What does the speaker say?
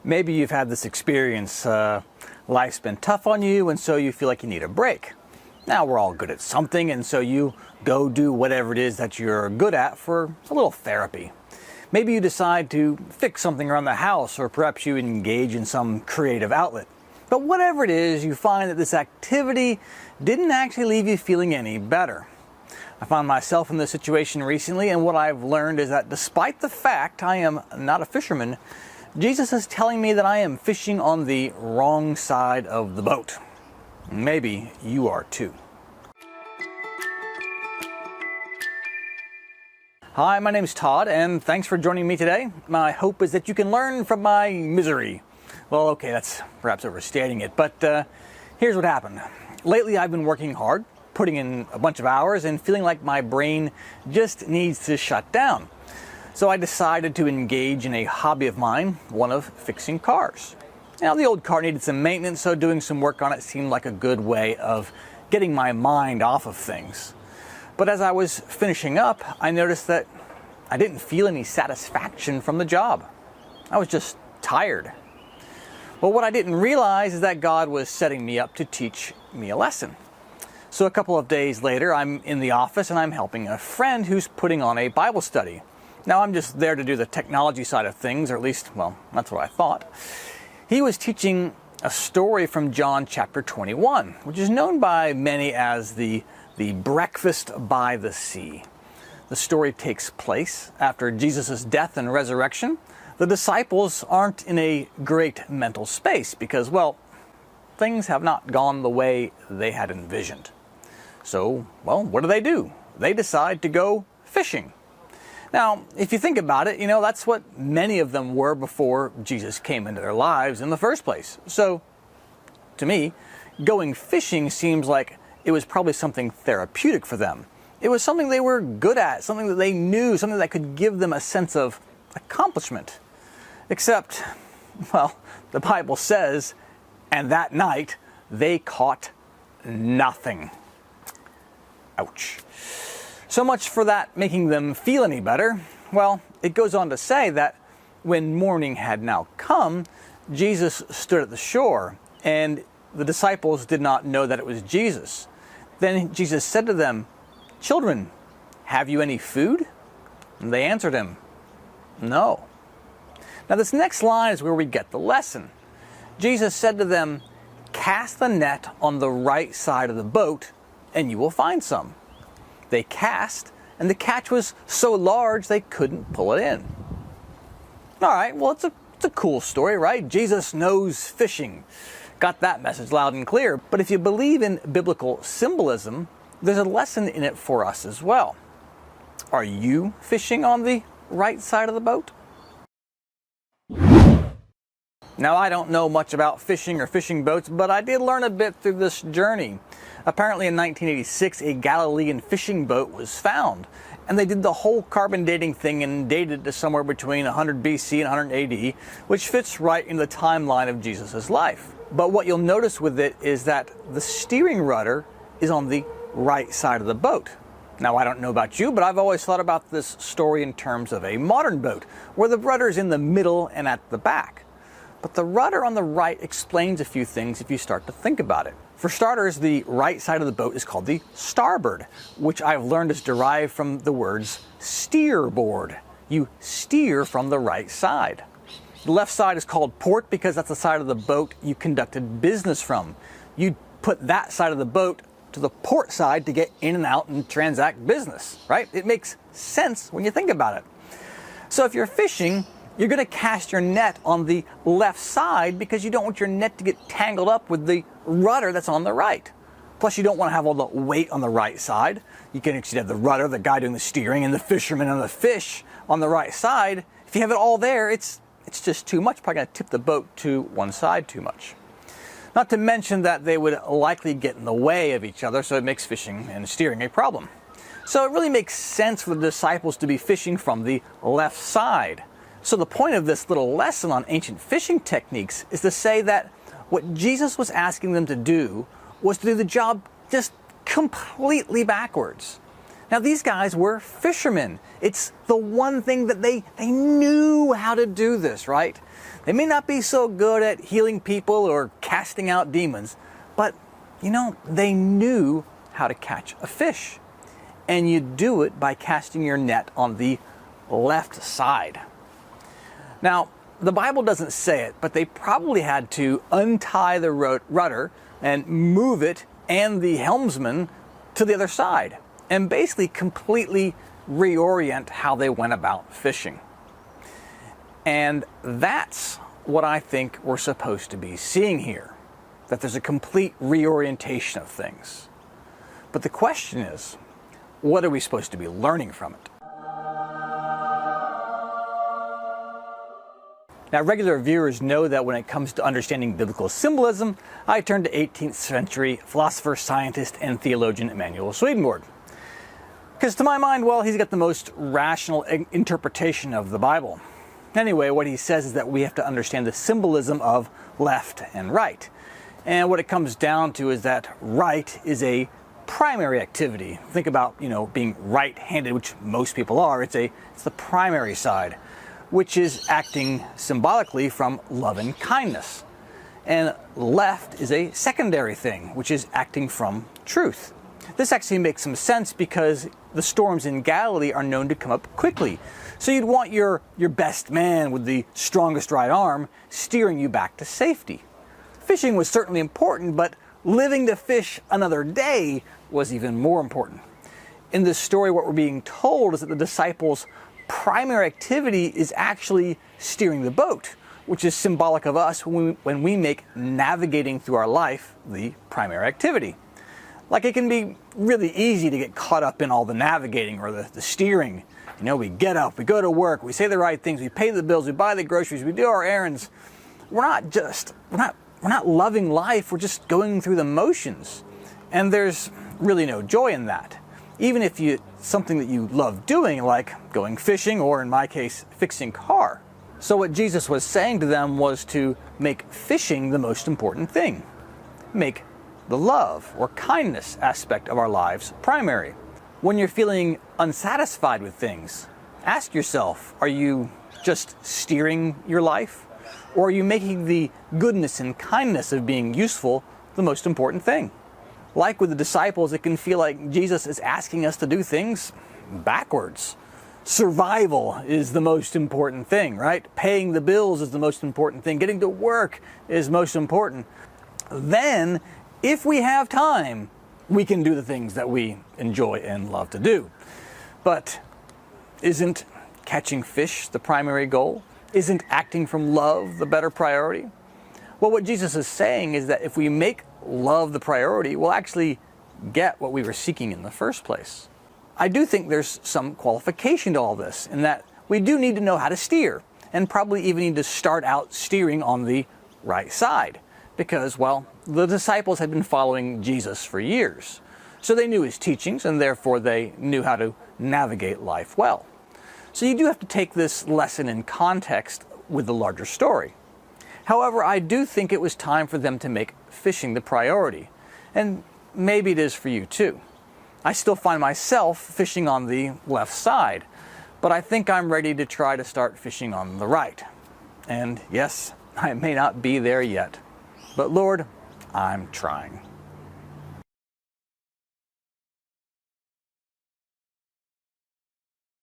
Maybe you've had this experience. Life's been tough on you, and so you feel like you need a break. Now, we're all good at something, and so you go do whatever it is that you're good at for a little therapy. Maybe you decide to fix something around the house, or perhaps you engage in some creative outlet. But whatever it is, you find that this activity didn't actually leave you feeling any better. I found myself in this situation recently, and what I've learned is that despite the fact I am not a fisherman, Jesus is telling me that I am fishing on the wrong side of the boat. Maybe you are too. Hi, my name is Todd, and thanks for joining me today. My hope is that you can learn from my misery. Well, okay, that's perhaps overstating it, but here's what happened. Lately, I've been working hard, putting in a bunch of hours, and feeling like my brain just needs to shut down. So I decided to engage in a hobby of mine, one of fixing cars. Now, the old car needed some maintenance, so doing some work on it seemed like a good way of getting my mind off of things. But as I was finishing up, I noticed that I didn't feel any satisfaction from the job. I was just tired. Well, what I didn't realize is that God was setting me up to teach me a lesson. So a couple of days later, I'm in the office and I'm helping a friend who's putting on a Bible study. Now, I'm just there to do the technology side of things, or at least, well, that's what I thought. He was teaching a story from John chapter 21, which is known by many as the breakfast by the sea. The story takes place after Jesus' death and resurrection. The disciples aren't in a great mental space because, well, things have not gone the way they had envisioned. So, well, what do? They decide to go fishing. Now, if you think about it, that's what many of them were before Jesus came into their lives in the first place. So, to me, going fishing seems like it was probably something therapeutic for them. It was something they were good at, something that they knew, something that could give them a sense of accomplishment. Except, well, the Bible says, and that night they caught nothing. Ouch. So much for that making them feel any better. Well, it goes on to say that when morning had now come, Jesus stood at the shore, and the disciples did not know that it was Jesus. Then Jesus said to them, "Children, have you any food?" And they answered him, "No." Now this next line is where we get the lesson. Jesus said to them, "Cast the net on the right side of the boat, and you will find some." They cast, and the catch was so large they couldn't pull it in. All right, well, it's a cool story, right? Jesus knows fishing. Got that message loud and clear. But if you believe in biblical symbolism, there's a lesson in it for us as well. Are you fishing on the right side of the boat? Now, I don't know much about fishing or fishing boats, but I did learn a bit through this journey. Apparently in 1986, a Galilean fishing boat was found, and they did the whole carbon dating thing and dated it to somewhere between 100 BC and 100 AD, which fits right in the timeline of Jesus' life. But what you'll notice with it is that the steering rudder is on the right side of the boat. Now, I don't know about you, but I've always thought about this story in terms of a modern boat, where the rudder is in the middle and at the back. But the rudder on the right explains a few things if you start to think about it. For starters, the right side of the boat is called the starboard, which I've learned is derived from the words steerboard. You steer from the right side. The left side is called port because that's the side of the boat you conducted business from. You put that side of the boat to the port side to get in and out and transact business, right? It makes sense when you think about it. So if you're fishing, you're going to cast your net on the left side because you don't want your net to get tangled up with the rudder that's on the right. Plus, you don't want to have all the weight on the right side. You can actually have the rudder, the guy doing the steering, and the fisherman and the fish on the right side. If you have it all there, it's just too much. Probably going to tip the boat to one side too much. Not to mention that they would likely get in the way of each other, so it makes fishing and steering a problem. So it really makes sense for the disciples to be fishing from the left side. So the point of this little lesson on ancient fishing techniques is to say that what Jesus was asking them to do was to do the job just completely backwards. Now these guys were fishermen. It's the one thing that they knew how to do this, right? They may not be so good at healing people or casting out demons, but they knew how to catch a fish. And you do it by casting your net on the left side. Now, the Bible doesn't say it, but they probably had to untie the rudder and move it and the helmsman to the other side, and basically completely reorient how they went about fishing. And that's what I think we're supposed to be seeing here, that there's a complete reorientation of things. But the question is, what are we supposed to be learning from it? Now, regular viewers know that when it comes to understanding biblical symbolism, I turn to 18th century philosopher, scientist, and theologian Emanuel Swedenborg. Because to my mind, well, he's got the most rational interpretation of the Bible. Anyway, what he says is that we have to understand the symbolism of left and right. And what it comes down to is that right is a primary activity. Think about, being right-handed, which most people are. It's the primary side, which is acting symbolically from love and kindness. And left is a secondary thing, which is acting from truth. This actually makes some sense because the storms in Galilee are known to come up quickly. So you'd want your best man with the strongest right arm steering you back to safety. Fishing was certainly important, but living to fish another day was even more important. In this story, what we're being told is that the disciples' primary activity is actually steering the boat, which is symbolic of us when we make navigating through our life the primary activity. Like, it can be really easy to get caught up in all the navigating or the steering. We get up, we go to work, we say the right things, we pay the bills, we buy the groceries, we do our errands. We're not loving life, we're just going through the motions. And there's really no joy in that. Even if something that you love doing, like going fishing, or in my case, fixing car. So what Jesus was saying to them was to make fishing the most important thing. Make the love or kindness aspect of our lives primary. When you're feeling unsatisfied with things, ask yourself, are you just steering your life? Or are you making the goodness and kindness of being useful the most important thing? Like with the disciples, it can feel like Jesus is asking us to do things backwards. Survival is the most important thing, right? Paying the bills is the most important thing. Getting to work is most important. Then, if we have time, we can do the things that we enjoy and love to do. But isn't catching fish the primary goal? Isn't acting from love the better priority? Well, what Jesus is saying is that if we make love the priority, we'll actually get what we were seeking in the first place. I do think there's some qualification to all this, in that we do need to know how to steer, and probably even need to start out steering on the right side, because, well, the disciples had been following Jesus for years. So they knew his teachings, and therefore they knew how to navigate life well. So you do have to take this lesson in context with the larger story. However, I do think it was time for them to make fishing the priority. And maybe it is for you too. I still find myself fishing on the left side, but I think I'm ready to try to start fishing on the right. And yes, I may not be there yet, but Lord, I'm trying.